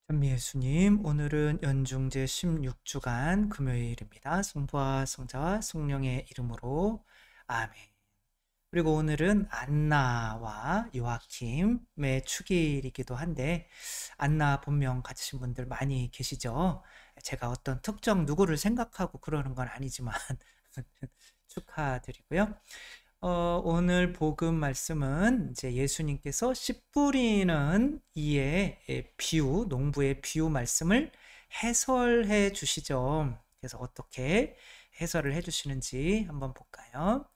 찬미예수님, 오늘은 연중제 16주간 금요일입니다. 성부와 성자와 성령의 이름으로 아멘. 그리고 오늘은 안나와 요아킴의 축일이기도 한데, 안나 본명 가지신 분들 많이 계시죠? 제가 어떤 특정 누구를 생각하고 그러는 건 아니지만 축하드리고요. 오늘 복음 말씀은 이제 예수님께서 씨 뿌리는 이의 비유, 농부의 비유 말씀을 해설해 주시죠. 그래서 어떻게 해설을 해 주시는지 한번 볼까요?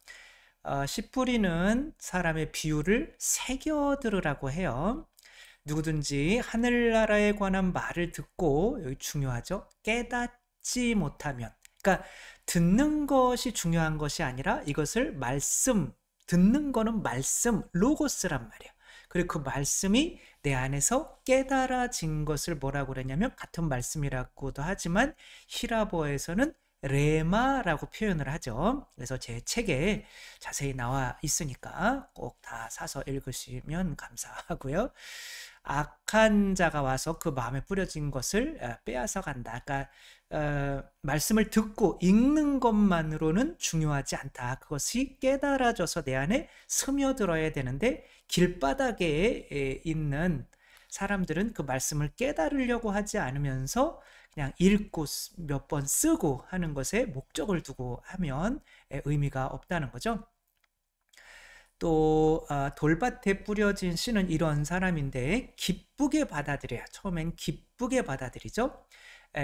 씨 뿌리는 사람의 비유를 새겨 들으라고 해요. 누구든지 하늘나라에 관한 말을 듣고, 여기 중요하죠? 깨닫지 못하면, 그러니까 듣는 것이 중요한 것이 아니라 이것을 듣는 거는 말씀, 로고스란 말이에요. 그리고 그 말씀이 내 안에서 깨달아진 것을 뭐라고 그러냐면, 같은 말씀이라고도 하지만 히라보에서는 레마라고 표현을 하죠. 그래서 제 책에 자세히 나와 있으니까 꼭 다 사서 읽으시면 감사하고요. 악한 자가 와서 그 마음에 뿌려진 것을 빼앗아 간다. 그러니까 말씀을 듣고 읽는 것만으로는 중요하지 않다. 그것이 깨달아져서 내 안에 스며들어야 되는데, 길바닥에 있는 사람들은 그 말씀을 깨달으려고 하지 않으면서 그냥 읽고 몇 번 쓰고 하는 것에 목적을 두고 하면 의미가 없다는 거죠. 또 돌밭에 뿌려진 씨는 이런 사람인데 기쁘게 받아들여야, 처음엔 기쁘게 받아들이죠.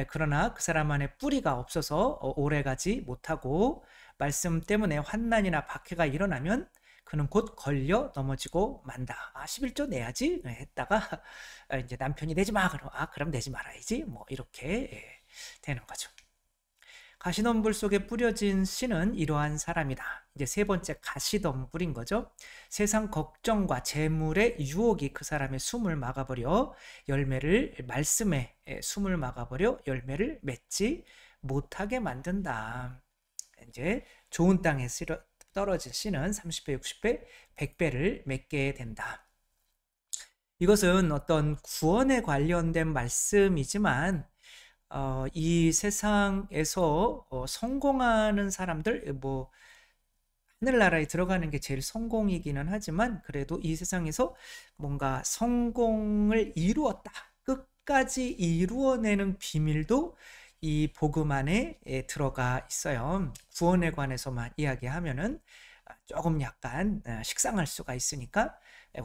그러나 그 사람 안에 뿌리가 없어서 오래가지 못하고, 말씀 때문에 환난이나 박해가 일어나면 그는 곧 걸려 넘어지고 만다. 11조 내야지 했다가 이제 남편이 내지 마, 그럼 내지 말아야지, 뭐 이렇게 되는 거죠. 가시덤불 속에 뿌려진 씨는 이러한 사람이다. 이제 세 번째, 가시덤불인 거죠. 세상 걱정과 재물의 유혹이 그 사람의 숨을 막아버려 말씀에 숨을 막아버려 열매를 맺지 못하게 만든다. 이제 좋은 땅에 떨어진 씨는 30배, 60배, 100배를 맺게 된다. 이것은 어떤 구원에 관련된 말씀이지만, 이 세상에서 성공하는 사람들, 뭐 하늘나라에 들어가는 게 제일 성공이기는 하지만, 그래도 이 세상에서 뭔가 성공을 이루었다, 끝까지 이루어내는 비밀도 이 복음 안에 들어가 있어요. 구원에 관해서만 이야기하면은 조금 약간 식상할 수가 있으니까,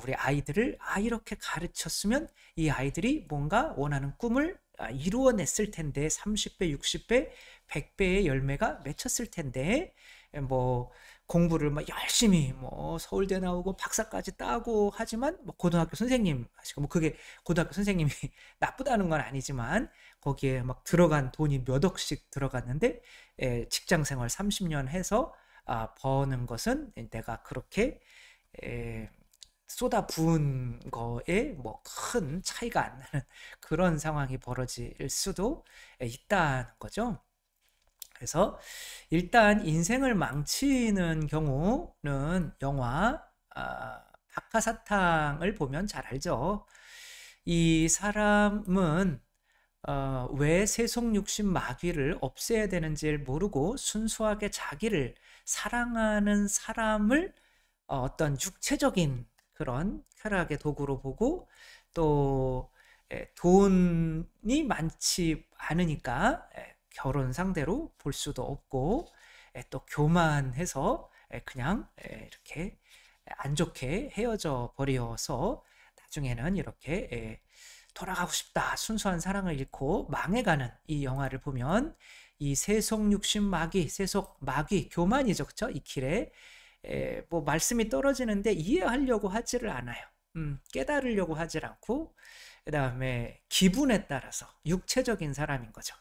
우리 아이들을 이렇게 가르쳤으면 이 아이들이 뭔가 원하는 꿈을 이루어냈을 텐데, 30배, 60배, 100배의 열매가 맺혔을 텐데, 뭐 공부를 막 열심히 뭐 서울대 나오고 박사까지 따고 하지만, 뭐 고등학교 선생님 하시고, 뭐 그게 고등학교 선생님이 나쁘다는 건 아니지만, 거기에 막 들어간 돈이 몇 억씩 들어갔는데 직장 생활 30년 해서 버는 것은 내가 그렇게 쏟아 부은 거에 뭐 큰 차이가 안 나는 그런 상황이 벌어질 수도 있다는 거죠. 그래서 일단 인생을 망치는 경우는 영화 박하사탕을 보면 잘 알죠. 이 사람은 왜 세속육신 마귀를 없애야 되는지를 모르고 순수하게 자기를 사랑하는 사람을 어떤 육체적인 그런 쾌락의 도구로 보고, 또 돈이 많지 않으니까 결혼 상대로 볼 수도 없고, 또 교만해서 그냥 이렇게 안 좋게 헤어져 버려서 나중에는 이렇게 돌아가고 싶다, 순수한 사랑을 잃고 망해가는 이 영화를 보면, 이 세속 육신 마귀, 세속 마귀, 교만이죠, 그쵸? 이 길에 뭐 말씀이 떨어지는데 이해하려고 하지를 않아요. 깨달으려고 하질 않고, 그 다음에 기분에 따라서 육체적인 사람인 거죠.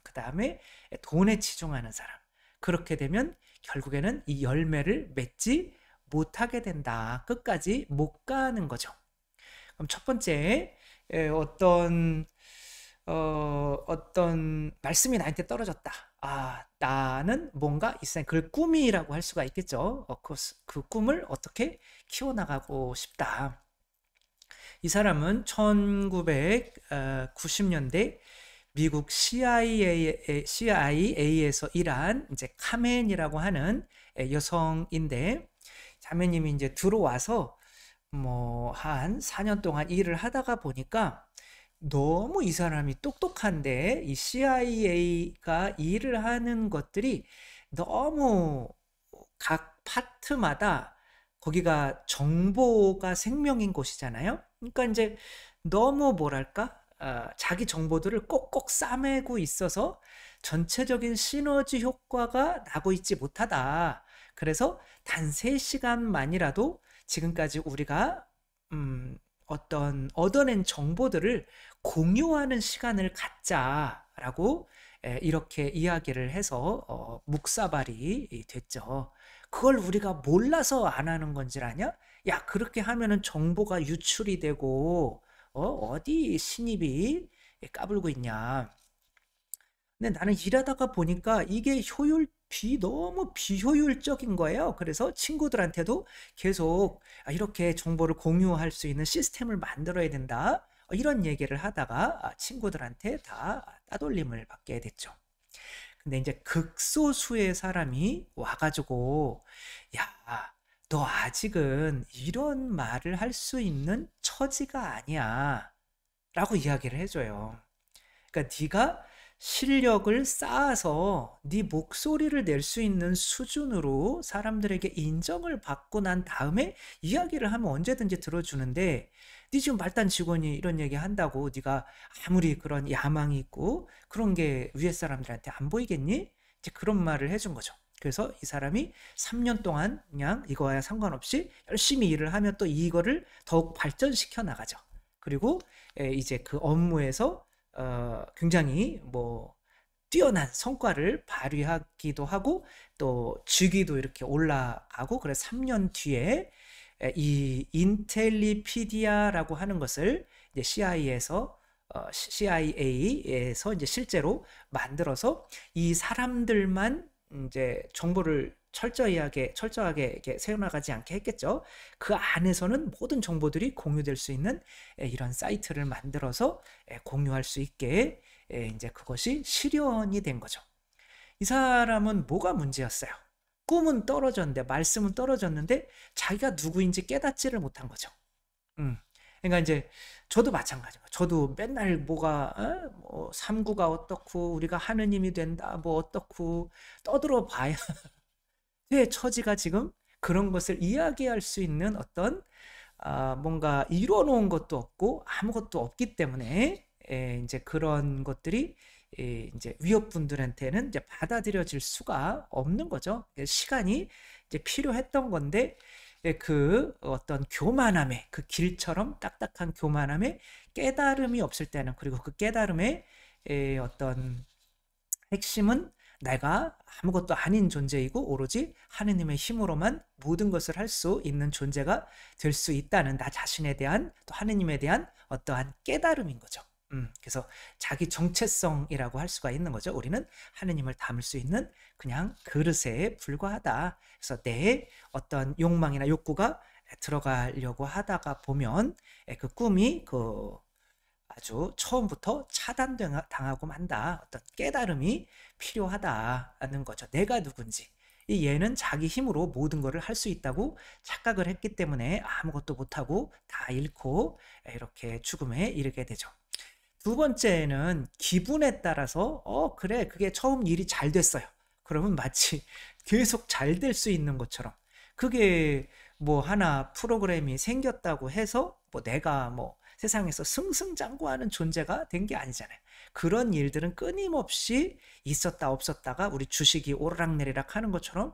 그 다음에 돈에 치중하는 사람. 그렇게 되면 결국에는 이 열매를 맺지 못하게 된다. 끝까지 못 가는 거죠. 그럼 첫 번째, 어떤 말씀이 나한테 떨어졌다. 나는 뭔가 이 세상, 그걸 꿈이라고 할 수가 있겠죠. 그 꿈을 어떻게 키워나가고 싶다. 이 사람은 1990년대 미국 CIA에서 일한 이제 카멘이라고 하는 여성인데, 자매님이 이제 들어와서 뭐 한 4년 동안 일을 하다가 보니까 너무 이 사람이 똑똑한데, 이 CIA가 일을 하는 것들이 너무 각 파트마다 거기가 정보가 생명인 곳이잖아요. 그러니까 이제 너무 뭐랄까, 자기 정보들을 꼭꼭 싸매고 있어서 전체적인 시너지 효과가 나고 있지 못하다. 그래서 단 3시간만이라도 지금까지 우리가 어떤 얻어낸 정보들을 공유하는 시간을 갖자라고 이렇게 이야기를 해서 묵사발이 됐죠. 그걸 우리가 몰라서 안 하는 건지 아냐? 야, 그렇게 하면은 정보가 유출이 되고 어디 신입이 까불고 있냐. 근데 나는 일하다가 보니까 이게 너무 비효율적인 거예요. 그래서 친구들한테도 계속 이렇게 정보를 공유할 수 있는 시스템을 만들어야 된다. 이런 얘기를 하다가 친구들한테 다 따돌림을 받게 됐죠. 근데 이제 극소수의 사람이 와가지고, 야, 너 아직은 이런 말을 할 수 있는 처지가 아니야 라고 이야기를 해줘요. 그러니까 네가 실력을 쌓아서 네 목소리를 낼 수 있는 수준으로 사람들에게 인정을 받고 난 다음에 이야기를 하면 언제든지 들어주는데, 네 지금 말단 직원이 이런 얘기 한다고 네가 아무리 그런 야망이 있고 그런 게 위에 사람들한테 안 보이겠니? 이제 그런 말을 해준 거죠. 그래서 이 사람이 3년 동안 그냥 이거와 상관없이 열심히 일을 하면 또 이거를 더욱 발전시켜 나가죠. 그리고 이제 그 업무에서 굉장히 뭐 뛰어난 성과를 발휘하기도 하고 또 직위도 이렇게 올라가고, 그래서 3년 뒤에 이 인텔리피디아라고 하는 것을 이제 CIA에서 이제 실제로 만들어서 이 사람들만 이제 정보를 철저하게 이렇게 세워나가지 않게 했겠죠. 그 안에서는 모든 정보들이 공유될 수 있는 이런 사이트를 만들어서 공유할 수 있게 이제 그것이 실현이 된 거죠. 이 사람은 뭐가 문제였어요? 꿈은 떨어졌는데, 말씀은 떨어졌는데 자기가 누구인지 깨닫지를 못한 거죠. 그러니까 이제 저도 마찬가지고, 저도 맨날 뭐가 뭐 삼구가 어떻고 우리가 하느님이 된다 뭐 어떻고 떠들어 봐야 제 처지가 지금 그런 것을 이야기할 수 있는 어떤 뭔가 이뤄놓은 것도 없고 아무것도 없기 때문에 이제 그런 것들이 이제 위협분들한테는 이제 받아들여질 수가 없는 거죠. 시간이 이제 필요했던 건데, 그 어떤 교만함의 그 길처럼 딱딱한 교만함의 깨달음이 없을 때는, 그리고 그 깨달음의 어떤 핵심은 내가 아무것도 아닌 존재이고 오로지 하느님의 힘으로만 모든 것을 할 수 있는 존재가 될 수 있다는 나 자신에 대한, 또 하느님에 대한 어떠한 깨달음인 거죠. 그래서 자기 정체성이라고 할 수가 있는 거죠. 우리는 하느님을 담을 수 있는 그냥 그릇에 불과하다. 그래서 내 어떤 욕망이나 욕구가 들어가려고 하다가 보면 그 꿈이 아주 처음부터 차단당하고 만다. 어떤 깨달음이 필요하다는 거죠. 내가 누군지. 이 얘는 자기 힘으로 모든 것을 할 수 있다고 착각을 했기 때문에 아무것도 못하고 다 잃고 이렇게 죽음에 이르게 되죠. 두 번째는 기분에 따라서 그래, 그게 처음 일이 잘 됐어요. 그러면 마치 계속 잘 될 수 있는 것처럼, 그게 뭐 하나 프로그램이 생겼다고 해서 뭐 내가 뭐 세상에서 승승장구하는 존재가 된 게 아니잖아요. 그런 일들은 끊임없이 있었다 없었다가 우리 주식이 오르락내리락 하는 것처럼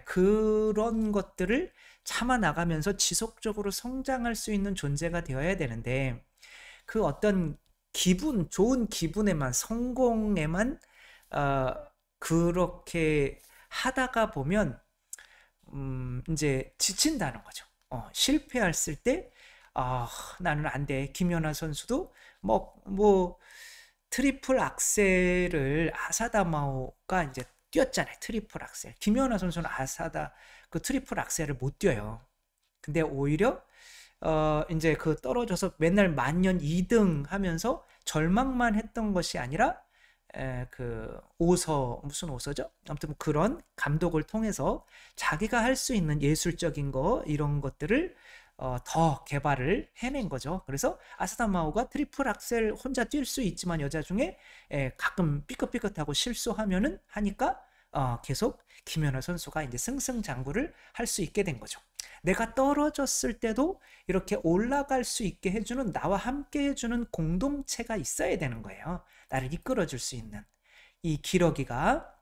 그런 것들을 참아 나가면서 지속적으로 성장할 수 있는 존재가 되어야 되는데, 그 어떤 기분, 좋은 기분에만, 성공에만 그렇게 하다가 보면 이제 지친다는 거죠. 실패했을 때 나는 안 돼. 김연아 선수도 뭐 트리플 악셀을 아사다마오가 이제 뛰었잖아요. 트리플 악셀. 김연아 선수는 그 트리플 악셀을 못 뛰어요. 근데 오히려 이제 그 떨어져서 맨날 만년 2등 하면서 절망만 했던 것이 아니라 그 오서 무슨 오서죠? 아무튼 뭐 그런 감독을 통해서 자기가 할 수 있는 예술적인 거 이런 것들을 더 개발을 해낸 거죠. 그래서 아사다마오가 트리플 악셀 혼자 뛸 수 있지만 여자 중에 가끔 삐끗삐끗하고 실수하면은 하니까 계속 김연아 선수가 이제 승승장구를 할 수 있게 된 거죠. 내가 떨어졌을 때도 이렇게 올라갈 수 있게 해주는, 나와 함께 해주는 공동체가 있어야 되는 거예요. 나를 이끌어줄 수 있는. 이 기러기가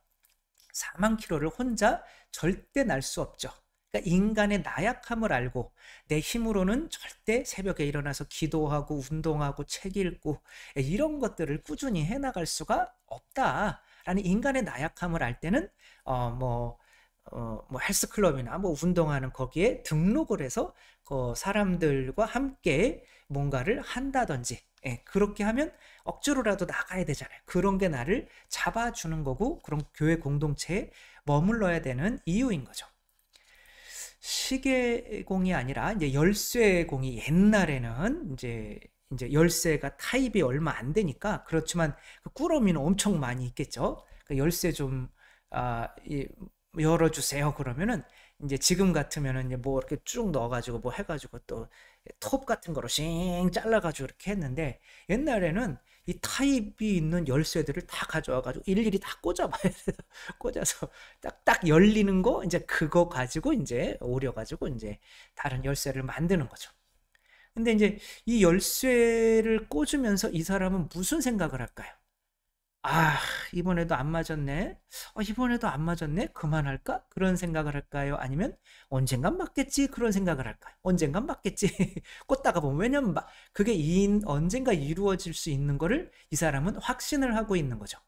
4만 킬로를 혼자 절대 날 수 없죠. 그러니까 인간의 나약함을 알고 내 힘으로는 절대 새벽에 일어나서 기도하고 운동하고 책 읽고 이런 것들을 꾸준히 해나갈 수가 없다라는 인간의 나약함을 알 때는 뭐 헬스클럽이나 뭐 운동하는 거기에 등록을 해서 그 사람들과 함께 뭔가를 한다든지 그렇게 하면 억지로라도 나가야 되잖아요. 그런 게 나를 잡아주는 거고 그런 교회 공동체에 머물러야 되는 이유인 거죠. 시계공이 아니라 이제 열쇠공이 옛날에는 이제 열쇠가 타입이 얼마 안 되니까 그렇지만 그 꾸러미는 엄청 많이 있겠죠. 그 열쇠 좀 열어주세요. 그러면은 이제 지금 같으면은 이제 뭐 이렇게 쭉 넣어가지고 뭐 해가지고 또 톱 같은 거로 싱 잘라가지고 이렇게 했는데 옛날에는 이 타입이 있는 열쇠들을 다 가져와가지고 일일이 다 꽂아봐야 돼요. 꽂아서 딱딱 열리는 거 이제 그거 가지고 이제 오려가지고 이제 다른 열쇠를 만드는 거죠. 근데 이제 이 열쇠를 꽂으면서 이 사람은 무슨 생각을 할까요? 아, 이번에도 안 맞았네. 이번에도 안 맞았네. 그만할까? 그런 생각을 할까요? 아니면 언젠간 맞겠지? 그런 생각을 할까요? 언젠간 맞겠지. 꽂다가 보면 왜냐면 그게 언젠가 이루어질 수 있는 거를 이 사람은 확신을 하고 있는 거죠.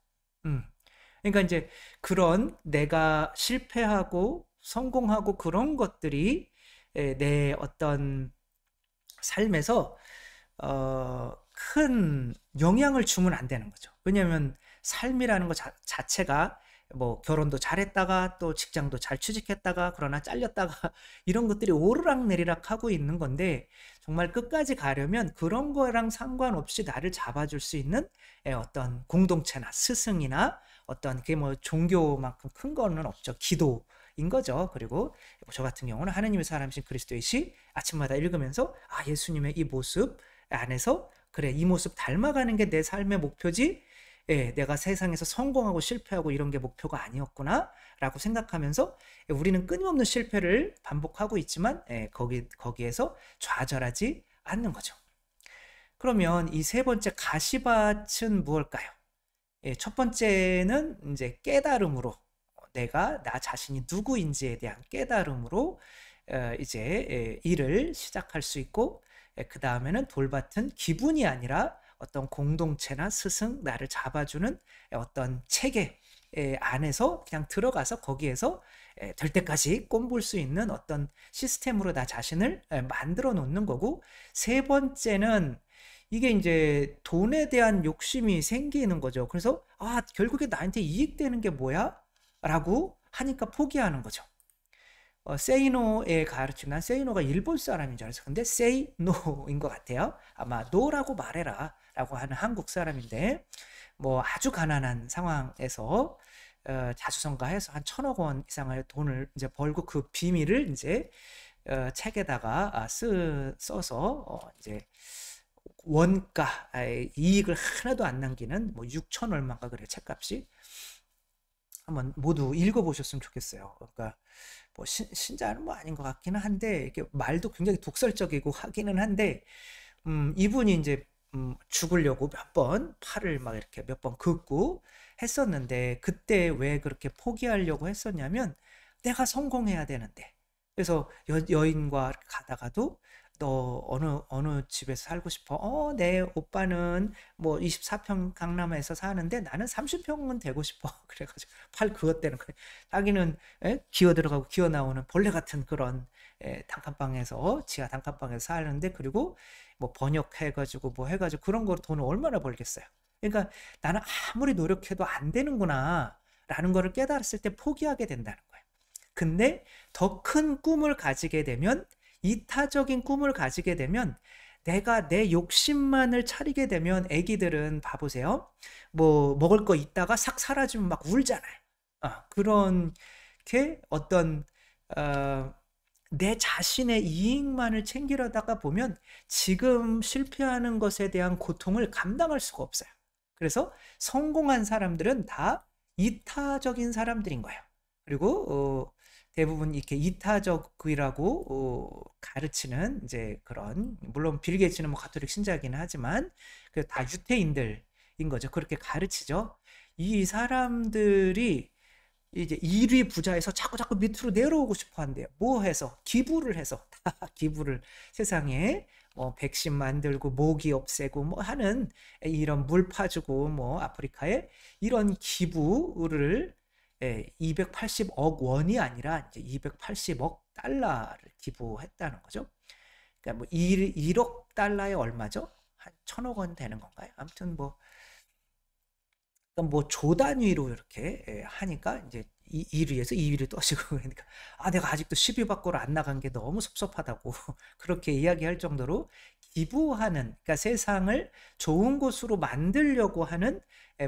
그러니까 이제 그런 내가 실패하고 성공하고 그런 것들이 내 어떤 삶에서 큰 영향을 주면 안 되는 거죠. 왜냐하면 삶이라는 것 자체가 뭐 결혼도 잘했다가 또 직장도 잘 취직했다가 그러나 잘렸다가 이런 것들이 오르락내리락 하고 있는 건데 정말 끝까지 가려면 그런 거랑 상관없이 나를 잡아줄 수 있는 어떤 공동체나 스승이나 어떤 그게 뭐 종교만큼 큰 거는 없죠. 기도인 거죠. 그리고 저 같은 경우는 하느님의 사람이신 그리스도의 시 아침마다 읽으면서 예수님의 이 모습 안에서 그래 이 모습 닮아가는 게 내 삶의 목표지 내가 세상에서 성공하고 실패하고 이런 게 목표가 아니었구나 라고 생각하면서 우리는 끊임없는 실패를 반복하고 있지만 거기에서 좌절하지 않는 거죠. 그러면 이 세 번째 가시밭은 무엇일까요? 첫 번째는 이제 깨달음으로 내가 나 자신이 누구인지에 대한 깨달음으로 이제 일을 시작할 수 있고 그 다음에는 돌밭은 기분이 아니라 어떤 공동체나 스승, 나를 잡아주는 어떤 체계 안에서 그냥 들어가서 거기에서 될 때까지 꼼볼 수 있는 어떤 시스템으로 나 자신을 만들어 놓는 거고 세 번째는 이게 이제 돈에 대한 욕심이 생기는 거죠. 그래서 결국에 나한테 이익되는 게 뭐야? 라고 하니까 포기하는 거죠. 세이노의 가르침, 난 세이노가 일본 사람인 줄 알았어. 근데 say no인 것 같아요. 아마 no라고 말해라 라고 하는 한국 사람인데 뭐 아주 가난한 상황에서 자수성가해서 한 1,000억 원 이상의 돈을 이제 벌고 그 비밀을 이제 책에다가 써서 이제 원가 이익을 하나도 안 남기는 뭐 6천 얼마인가 그래 책값이. 한번 모두 읽어보셨으면 좋겠어요. 그러니까 뭐 신자는 뭐 아닌 것 같기는 한데 이렇게 말도 굉장히 독설적이고 하기는 한데 이분이 이제 죽으려고 몇 번 팔을 막 이렇게 몇 번 긋고 했었는데 그때 왜 그렇게 포기하려고 했었냐면 내가 성공해야 되는데 그래서 여인과 가다가도 너 어느 집에서 살고 싶어? 내 오빠는 뭐 24평 강남에서 사는데 나는 30평은 되고 싶어. 그래가지고 팔 그었대는 거예요. 자기는 기어 들어가고 기어 나오는 벌레 같은 그런 단칸방에서 지하 단칸방에서 사는데 그리고 뭐 번역해가지고 뭐 해가지고 그런 거 돈을 얼마나 벌겠어요. 그러니까 나는 아무리 노력해도 안 되는구나 라는 거를 깨달았을 때 포기하게 된다는 거예요. 근데 더 큰 꿈을 가지게 되면 이타적인 꿈을 가지게 되면 내가 내 욕심만을 차리게 되면 애기들은 봐보세요. 뭐 먹을 거 있다가 싹 사라지면 막 울잖아요. 그런 게 어떤 내 자신의 이익만을 챙기려다가 보면 지금 실패하는 것에 대한 고통을 감당할 수가 없어요. 그래서 성공한 사람들은 다 이타적인 사람들인 거예요. 그리고 대부분 이렇게 이타적이라고 가르치는 이제 그런, 물론 빌 게이츠는 뭐 가톨릭 신자이긴 하지만 그 다 유태인들인 거죠. 그렇게 가르치죠. 이 사람들이 이제 1위 부자에서 자꾸 밑으로 내려오고 싶어 한대요. 뭐 해서? 기부를 해서. 다 기부를, 세상에 뭐 백신 만들고 모기 없애고 뭐 하는 이런 물 파주고 뭐 아프리카에 이런 기부를 280억 원이 아니라 이제 280억 달러를 기부했다는 거죠. 그러니까 뭐 1억 달러에 얼마죠? 한 1,000억 원 되는 건가요? 아무튼 뭐 조 단위로 이렇게 하니까 이제 1위에서 2위를 떠시고, 그러니까 내가 아직도 10위 밖으로 안 나간 게 너무 섭섭하다고 그렇게 이야기할 정도로 기부하는, 그러니까 세상을 좋은 곳으로 만들려고 하는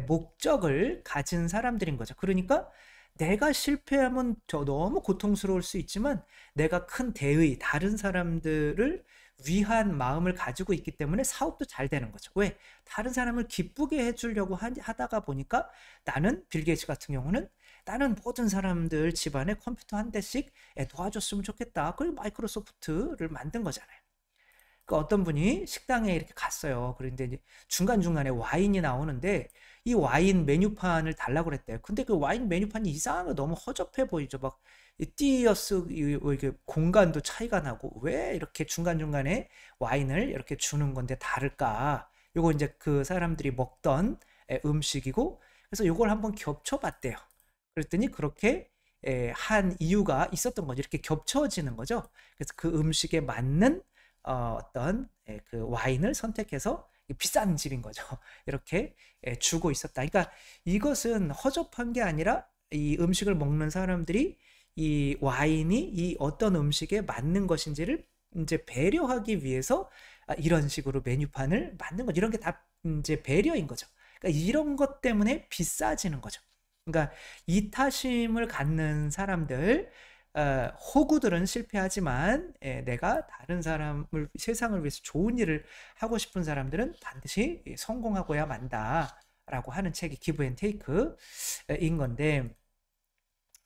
목적을 가진 사람들인 거죠. 그러니까 내가 실패하면 너무 고통스러울 수 있지만 내가 큰 대의, 다른 사람들을 위한 마음을 가지고 있기 때문에 사업도 잘 되는 거죠. 왜? 다른 사람을 기쁘게 해주려고 하다가 보니까, 나는 빌 게이츠 같은 경우는 나는 모든 사람들 집안에 컴퓨터 한 대씩 도와줬으면 좋겠다. 그리고 마이크로소프트를 만든 거잖아요. 그 어떤 분이 식당에 이렇게 갔어요. 그런데 이제 중간중간에 와인이 나오는데 이 와인 메뉴판을 달라고 그랬대요. 근데 그 와인 메뉴판이 이상하게 너무 허접해 보이죠. 막 띠어스 이렇게 공간도 차이가 나고, 왜 이렇게 중간중간에 와인을 이렇게 주는 건데 다를까? 요거 이제 그 사람들이 먹던 음식이고, 그래서 요걸 한번 겹쳐봤대요. 그랬더니 그렇게 한 이유가 있었던 거죠. 이렇게 겹쳐지는 거죠. 그래서 그 음식에 맞는 어떤 그 와인을 선택해서, 비싼 집인 거죠. 이렇게 주고 있었다. 그러니까 이것은 허접한 게 아니라 이 음식을 먹는 사람들이 이 와인이 이 어떤 음식에 맞는 것인지를 이제 배려하기 위해서 이런 식으로 메뉴판을 만든 거죠. 이런 게 다 이제 배려인 거죠. 그러니까 이런 것 때문에 비싸지는 거죠. 그러니까 이타심을 갖는 사람들, 호구들은 실패하지만 내가 다른 사람을, 세상을 위해서 좋은 일을 하고 싶은 사람들은 반드시 성공하고야 만다라고 하는 책이 기브 앤 테이크인 건데,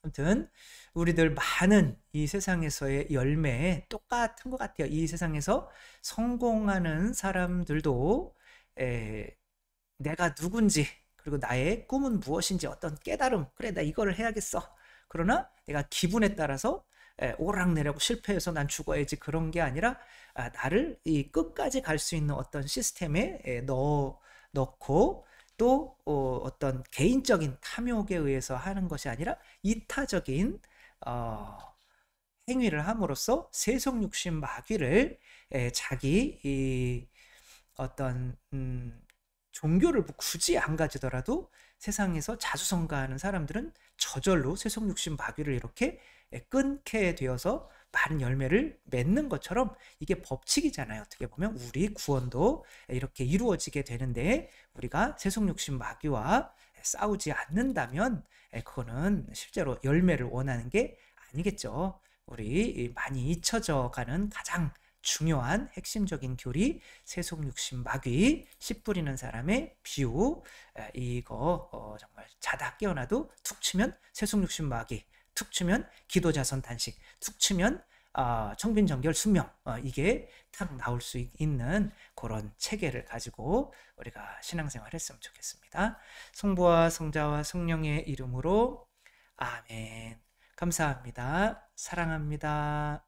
아무튼 우리들 많은 이 세상에서의 열매에 똑같은 것 같아요. 이 세상에서 성공하는 사람들도 내가 누군지, 그리고 나의 꿈은 무엇인지 어떤 깨달음, 그래 나 이거를 해야겠어. 그러나 내가 기분에 따라서 오락내리고 실패해서 난 죽어야지, 그런 게 아니라 나를 이 끝까지 갈 수 있는 어떤 시스템에 넣고, 또 어떤 개인적인 탐욕에 의해서 하는 것이 아니라 이타적인 행위를 함으로써 세속육신 마귀를 자기 이 어떤 종교를 굳이 안 가지더라도 세상에서 자수성가하는 사람들은 저절로 세속육신 마귀를 이렇게 끊게 되어서 많은 열매를 맺는 것처럼, 이게 법칙이잖아요. 어떻게 보면 우리 구원도 이렇게 이루어지게 되는데, 우리가 세속육신 마귀와 싸우지 않는다면 그거는 실제로 열매를 원하는 게 아니겠죠. 우리 많이 잊혀져 가는 가장 중요한 핵심적인 교리, 세속육신 마귀 씨 뿌리는 사람의 비유, 이거 정말 자다 깨어나도 툭 치면 세속육신 마귀, 툭 치면 기도자선 단식, 툭 치면 청빈정결 순명, 이게 탁 나올 수 있는 그런 체계를 가지고 우리가 신앙생활 했으면 좋겠습니다. 성부와 성자와 성령의 이름으로 아멘. 감사합니다. 사랑합니다.